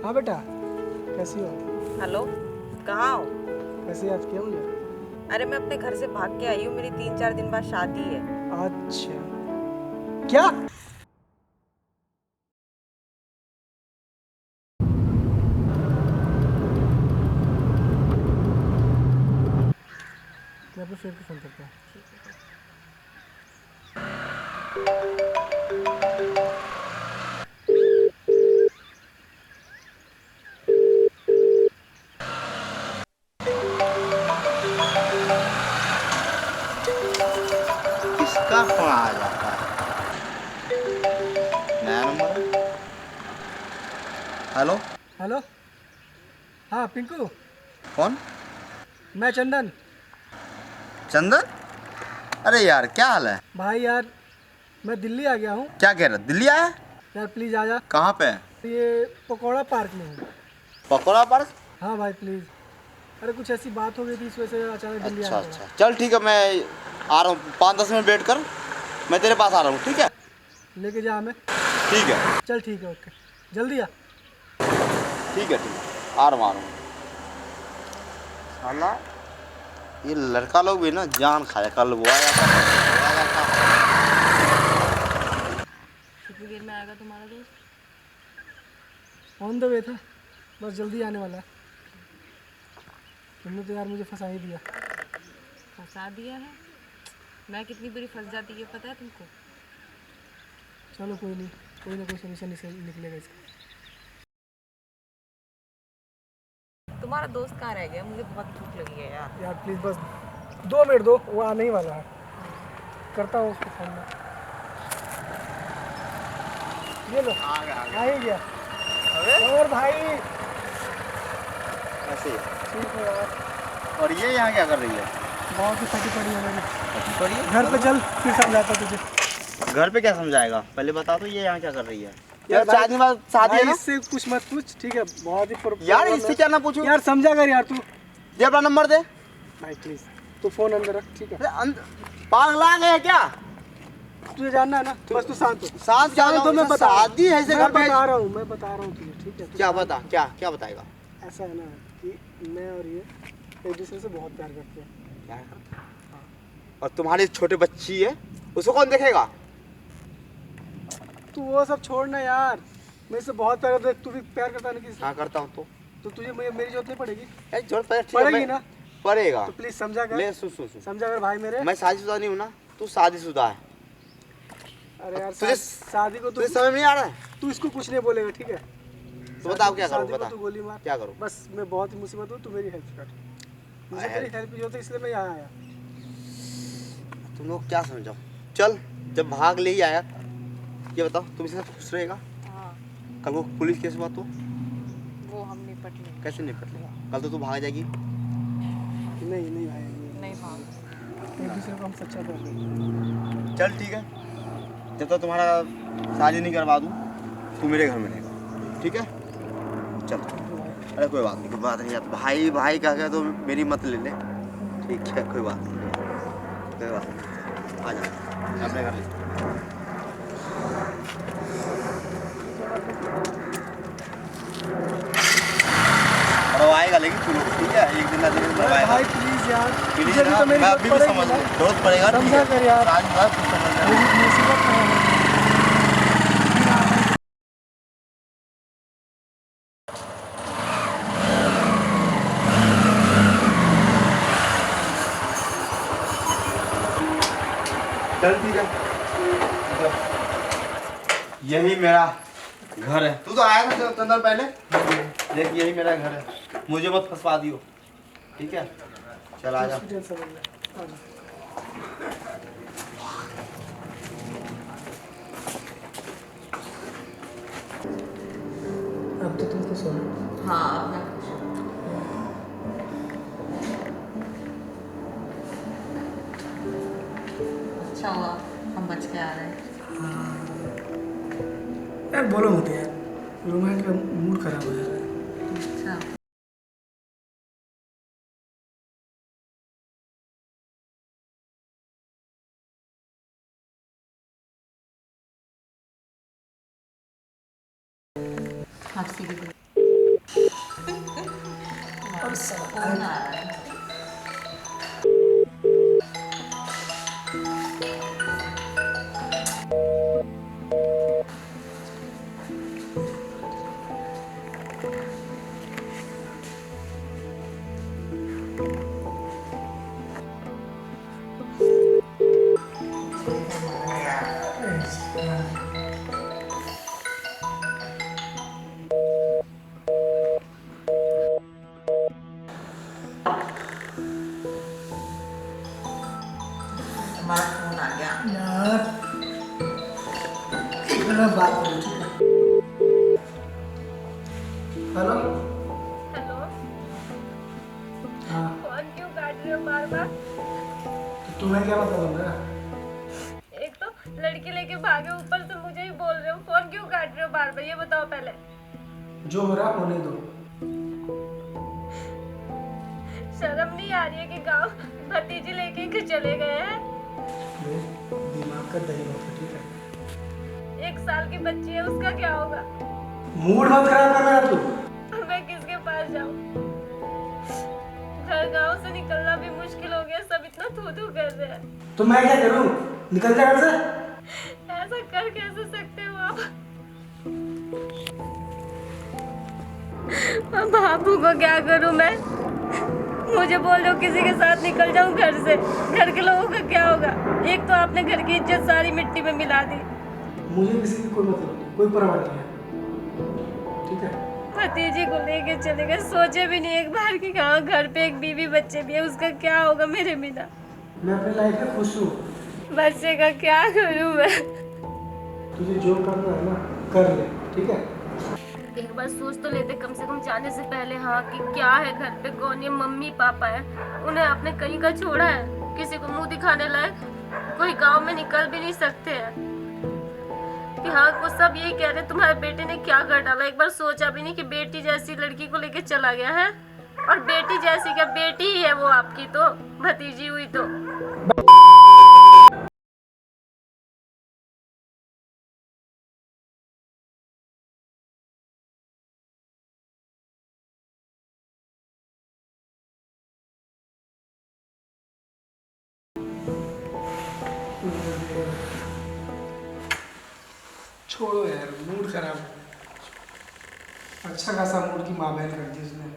हाँ बेटा, कैसी हो? हेलो, कहाँ हो? कैसे याद किया मुझे? अरे मैं अपने घर से भाग के आई हूँ, मेरी 3-4 दिन बाद शादी है। अच्छा, क्या? मैं अपने फ्रेंड को फ़ोन करता हूँ। किसका फोन आ जाता है? नया नंबर है। हेलो। हेलो, हाँ पिंकू, कौन? मैं चंदन। चंदन? अरे यार, क्या हाल है? भाई यार, मैं दिल्ली आ गया हूँ। क्या कह रहा, दिल्ली आया? यार प्लीज़ आ जा। कहाँ पे? ये पकौड़ा पार्क में हूँ। पकौड़ा पार्क? हाँ भाई प्लीज़। अरे कुछ ऐसी बात हो गई थी, इस वजह से अचानक दिल्ली अच्छा आना पड़ा। अच्छा, चल ठीक है, मैं आ रहा हूँ। 5-10 मिनट वेट कर, मैं तेरे पास आ रहा हूँ, ठीक है? लेके जा हमें। ठीक है। चल ठीक है, ओके, जल्दी आ। ठीक है, आ रहा हूँ। साला ये लड़का लोग भी ना जान खाया। कल वो आया था, कितनी देर में आएगा तुम्हारा दोस्त? ऑन द वे था, बस जल्दी आने वाला है। तुमने तो यार मुझे फंसा ही दिया। फंसा दिया है? मैं कितनी बुरी फंस जाती है पता है तुमको? चलो कोई नहीं, कोई ना कोई सोल्यूशन निकलेगा इसका। तुम्हारा दोस्त कहाँ रह गया? मुझे बहुत भूख लगी है यार। यार प्लीज़ बस 2 मिनट दो, वो आने ही वाला है। करता हूँ उसको फ़ोन में। ये लो, आ ही गया। और भाई ऐसे ही। ठीक है यार, और ये यहाँ क्या कर रही है? बहुत ही फटी पड़ी है मेरी। पड़ी है? घर पे चल, फिर समझाता तुझे। घर पे क्या समझाएगा? पहले बता, तो ये यहाँ क्या कर रही है? यार भाई, शादी में शादी है भाई ना? इससे कुछ मत पूछ, ठीक है? बहुत ही यार इससे क्या ना पूछूं? यार समझा कर यार तू। दे अपना नंबर दे। भाई प्लीज़, तू फ़ोन अंदर रख, ठीक है? पागला गए क्या? तुझे जानना है ना, बस तू शांत हो। शांत क्या शांत हो, मैं बता रहा हूँ। शादी है इसे घर पे? मैं बता रहा हूँ तुझे, ठीक है? तू क्या शांत बता, हो। क्या क्या बताएगा? ऐसा है ना कि मैं और ये एक दूसरे से बहुत प्यार करते हैं। क्या करता? और तुम्हारी छोटे बच्ची है, उसको कौन देखेगा? तू वो सब छोड़ना यार, मैं इससे बहुत प्यार करता हूँ। तू भी प्यार करता है ना किसी से? हाँ करता हूँ। तो तुझे मेरी जरूरत नहीं पड़ेगी? जरूरत पड़े, ठीक है, पड़ेगी ना? पड़ेगा। तो प्लीज समझा कर। ले सुन सुन सुन, समझा कर भाई मेरे। मैं शादीशुदा नहीं हूँ ना, तू शादीशुदा है। अरे यार तुझे शादी को तुझे समझ में नहीं आ रहा है? तू इसको कुछ नहीं बोलेगा, ठीक है? तो बताओ क्या करूँ, शादी को बता तू गोली मार। क्या करूँ? बस मैं बहुत ही मुसीबत हूँ, तू मेरी हेल्प कर। मुझे तेरी हेल्प की जरूरत है, इसलिए मैं यहाँ आया। तुम लोग क्या समझो? चल, जब भाग ले ही आया, ये बताओ तुम इससे खुश रहेगा? हाँ, कल को पुलिस केस हुआ तो वो हम निपट लेंगे। कैसे निपट लेगा? कल तो तू भाग जाएगी। नहीं नहीं भाई, नहीं भाग। एक दूसरे को हम सच्चा प्यार करते हैं। चल ठीक है, जब तक तुम्हारा शादी नहीं करवा दूँ, तू मेरे घर में रहेगा, ठीक है? चल। अरे कोई बात नहीं, कोई बात नहीं यार, भाई भाई कह के तो मेरी मत ले ले, ठीक है? कोई बात नहीं, कोई बात नहीं, आ जा अपने घर ले। और वो आएगा लेकिन तू लोग, ठीक है? एक दिन ना दिन में आएगा। भाई प्लीज यार, प्लीज तुझे भी ना, तो मेरी मैं अभी भी जरूरत समझ पड़ेगी लूँ, ना। जरूरत पड़ेगा, ठीक समझा है? कर यार। आज बात कुछ समझ में मेरी मुसीबत है। चल ठीक है, यही मेरा घर है। तू तो आया था चंदन पहले, देख यही मेरा घर है, मुझे मत फंसवा दियो, ठीक है? चल आ जा। अब तो तुम खुश हो ना? हाँ, अब मैं खुश हूँ। अच्छा हुआ हम बच के आ रहे हैं। यार बोलो मत यार, रोमांस का मूड खराब हो जा रहा है। अच्छा। हंसी की तो अब साला फोन आ रहा है। हमारा फोन आ गया। यार एक मिनट बात करो, ठीक है? हेलो। हेलो। हाँ, फोन क्यों काट रहे हो बार बार? तो तुम्हें क्या मतलब बन रहा है? एक तो लड़की लेके भागे, ऊपर से मुझे ही बोल रहे हो। फोन क्यों काट रहे हो बार बार, ये बताओ पहले। जो हो रहा है होने दो। शर्म नहीं आ रही है कि गांव भतीजी लेके के चले गए हैं? मेरे दिमाग का दही होता, ठीक है? 1 साल की बच्ची है, उसका क्या होगा? मूड मत खराब कर मेरा तू। अब मैं किसके पास जाऊं? घर गांव से निकलना भी मुश्किल हो गया, सब इतना थू थू कर रहे हैं। तो मैं क्या करूं? निकल जा घर से। ऐसा कर कैसे सकते हो आप? अब बाबू को क्या करूं मैं? मुझे बोल रहे हो किसी के साथ निकल जाऊं घर से, घर के लोगों का क्या होगा? एक तो आपने घर की इज्जत सारी मिट्टी में मिला दी। मुझे किसी की कोई मतलब नहीं, कोई परवाह नहीं है, ठीक है? भतीजी को लेके चले गए, सोचे भी नहीं एक बार कि हाँ घर पे एक बीवी बच्चे भी है, उसका क्या होगा मेरे बिना? मैं अपनी लाइफ में खुश हूँ। बच्चे का क्या करूं मैं? तुझे जो करना है ना कर ले, ठीक है? एक बार सोच तो लेते कम से कम जाने से पहले, हाँ कि क्या है घर पे, कौन है, मम्मी पापा है, उन्हें आपने कहीं का छोड़ा है? किसी को मुंह दिखाने लायक कोई गांव में निकल भी नहीं सकते हैं कि हाँ, वो सब यही कह रहे तुम्हारे बेटे ने क्या कर डाला। एक बार सोचा भी नहीं कि बेटी जैसी लड़की को लेके चला गया है। और बेटी जैसी क्या, बेटी ही है वो आपकी, तो भतीजी हुई तो। छोड़ो यार, मूड खराब हो गया। अच्छा खासा मूड की माँ बहन कर दी उसने।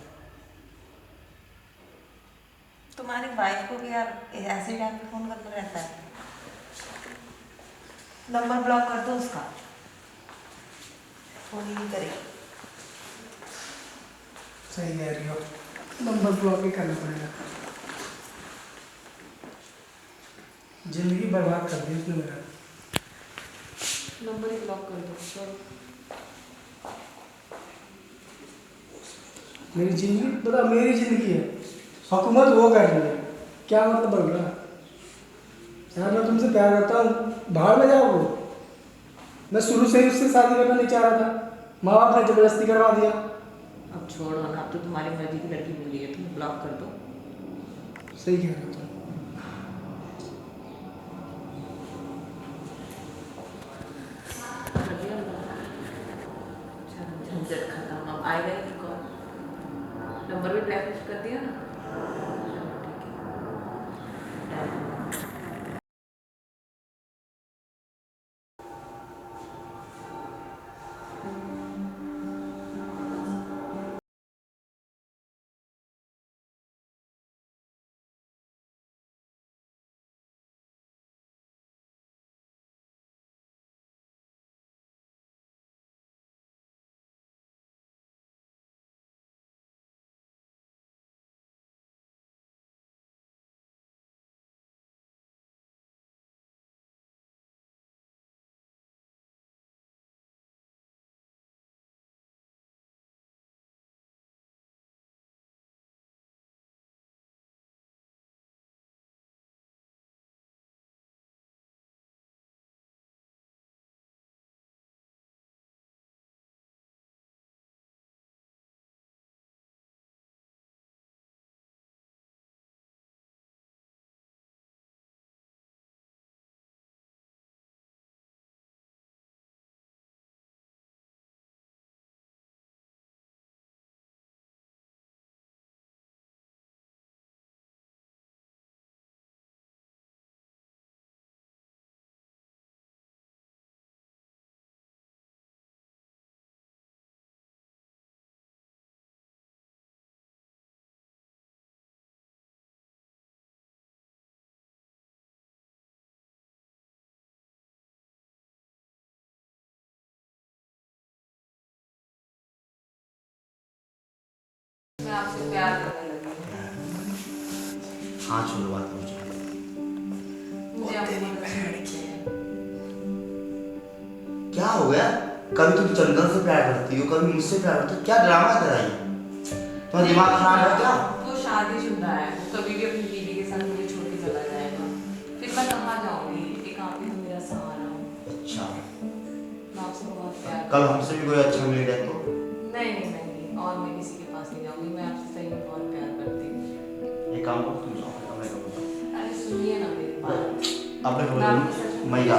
तुम्हारी वाइफ को भी यार ऐसे टाइम पे फोन करना रहता है। नंबर ब्लॉक कर दो उसका, फोन ही नहीं करेगी। सही कह रही हो, नंबर ब्लॉक ही करना पड़ेगा। जिंदगी बर्बाद कर दी उसने मेरा। नंबर ही ब्लॉक कर दो चलो। मेरी जिंदगी बता, मेरी जिंदगी है, हुकूमत वो कर रही है, क्या मतलब बन रहा? यार मैं तुमसे प्यार करता हूँ, बाहर में जाओ वो। मैं शुरू से ही उससे शादी करना नहीं चाह रहा था, माँ बाप ने जबरदस्ती करवा दिया। अब छोड़ो ना, अब तो तुम्हारी मर्जी की लड़की मिली है, तुम ब्लॉक कर दो। सही कह रहे हो तुम। कर दिया block? अच्छा, झंझट खत्म, अब आएगा ही नहीं कॉल। नंबर भी ब्लैकलिस्ट कर दिया ना। मैं आपसे प्यार करने लगी हाँ छोड़ो बात मुझे। मुझे आप बहुत अच्छे लगते हैं। क्या हो गया? कभी तुम चंदन से प्यार करती हो, कभी मुझसे प्यार करती हो, क्या ड्रामा कर रही है? तुम्हारा दिमाग खराब है क्या? वो शादीशुदा है, वो कभी भी अपनी बीवी के साथ मुझे छोड़ के चला जाएगा, फिर मैं कहाँ जाऊंगी? एक आप ही तो मेरा सहारा हो। अच्छा, मैं आपसे बहुत प्यार कल हमसे भी कोई अच्छा मिल गया तो? नहीं, और मैं किसी के पास नहीं जाऊंगी। मैं आपसे सही में बहुत प्यार करती हूँ। एक काम करो, तुम जाओ, मैं करूँगा। अरे सुनिए ना मेरी बात। अब मैं आपको सच में मैं जा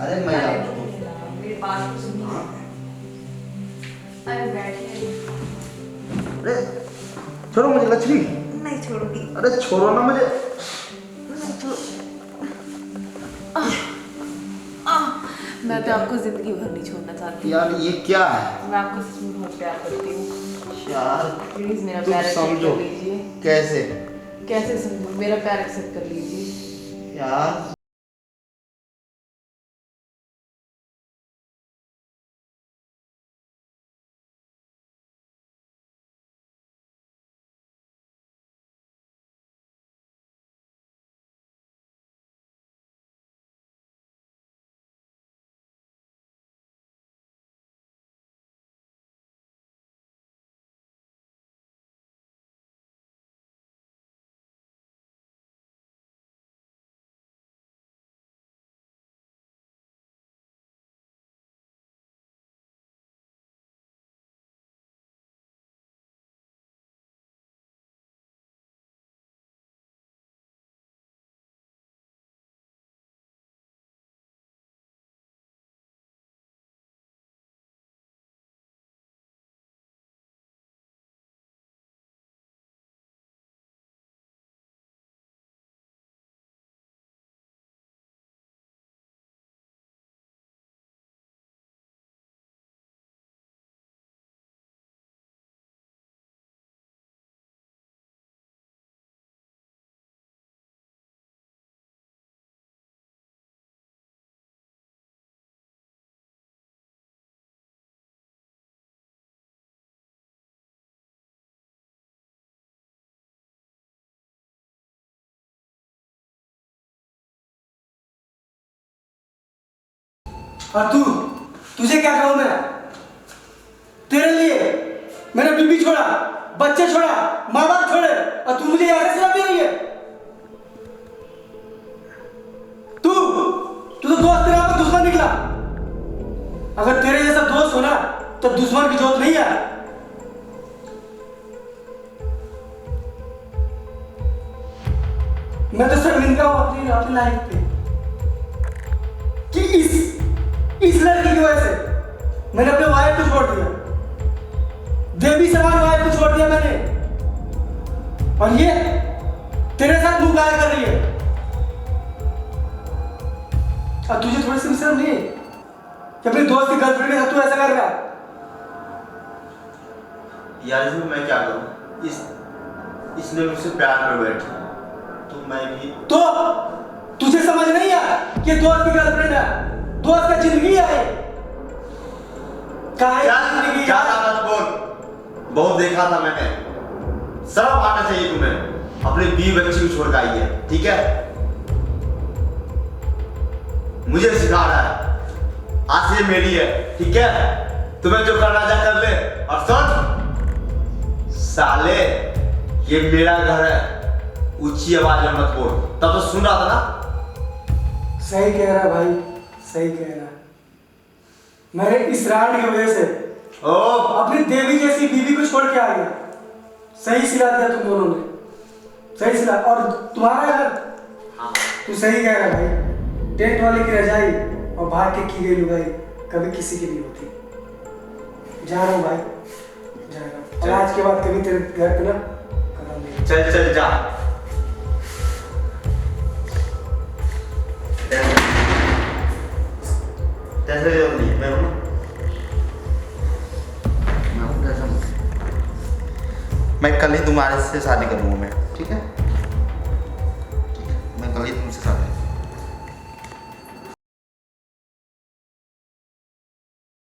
अरे मैं जा अरे सुनिए ना, मेरी बात तो सुनिए। अरे बैठिए। अरे छोड़ो मुझे लक्ष्मी। नहीं छोड़ूंगी। अरे छोड़ो ना मुझे। मैं तो आपको जिंदगी भर नहीं छोड़ना चाहती। यार ये क्या है? मैं आपको सच में बहुत प्यार करती हूँ। यार प्लीज मेरा तुम प्यार एक्सेप्ट समझो। कर लीजिए। कैसे? कैसे समझूं? मेरा प्यार एक्सेप्ट कर लीजिए। यार और तुझे क्या कहूं मैं? तेरे लिए मैंने बीबी छोड़ा, बच्चे छोड़ा, माँ बाप छोड़े, और तू मुझे ऐसे सिला दे रही है? तू तो दोस्त तेरा पर दुश्मन निकला। अगर तेरे जैसा दोस्त हो ना तो दुश्मन की जरूरत नहीं है। मैं तो शर्मिंदा हूं अपनी लाइफ पे कि इस लड़की की वजह से मैंने अपने वाइफ को छोड़ दिया, देवी समान वाइफ को छोड़ दिया मैंने, और ये तेरे साथ मुंह गाया कर रही है। और तुझे थोड़ी सी भी शर्म नहीं है कि अपने दोस्त की गर्लफ्रेंड के साथ तू ऐसा कर रहा है? यार इसमें मैं क्या करूं? इसने मुझसे प्यार में बैठी तो मैं भी तो तुझे समझ नहीं आया कि ये दोस्त की गर्लफ्रेंड है, दोस्त का जिंदगी है। कहा है जिंदगी? ज्यादा मत बोल, बहुत देखा था मैंने। शर्म आना चाहिए तुम्हें, अपनी बीवी बच्ची को छोड़ के आई है, ठीक है? मुझे सिखा रहा है, आज ये मेरी है, ठीक है? तुम्हें जो करना चाहे कर ले। और सुन साले, ये मेरा घर है, ऊंची आवाज में मत बोल। तब तो सुन रहा था ना? सही कह रहा है भाई, सही कह रहा है। मैंने इस राड की वजह से अपनी देवी जैसी बीवी को छोड़ के आ गया। सही सिला दिया तुम दोनों ने, सही सिला। और तुम्हारा घर, तू सही कह रहा है भाई। टेंट वाले की रजाई और बाहर के की गई लुगाई कभी किसी की नहीं होती। जा रहा हूँ भाई, जा रहा हूँ। और आज के बाद कभी तेरे घर पे ना कदम नहीं। चल चल जा। कैसे नहीं मैं हूँ कैसा? मैं कल ही तुम्हारे से शादी करूँगा मैं, ठीक है? मैं कल ही तुमसे शादी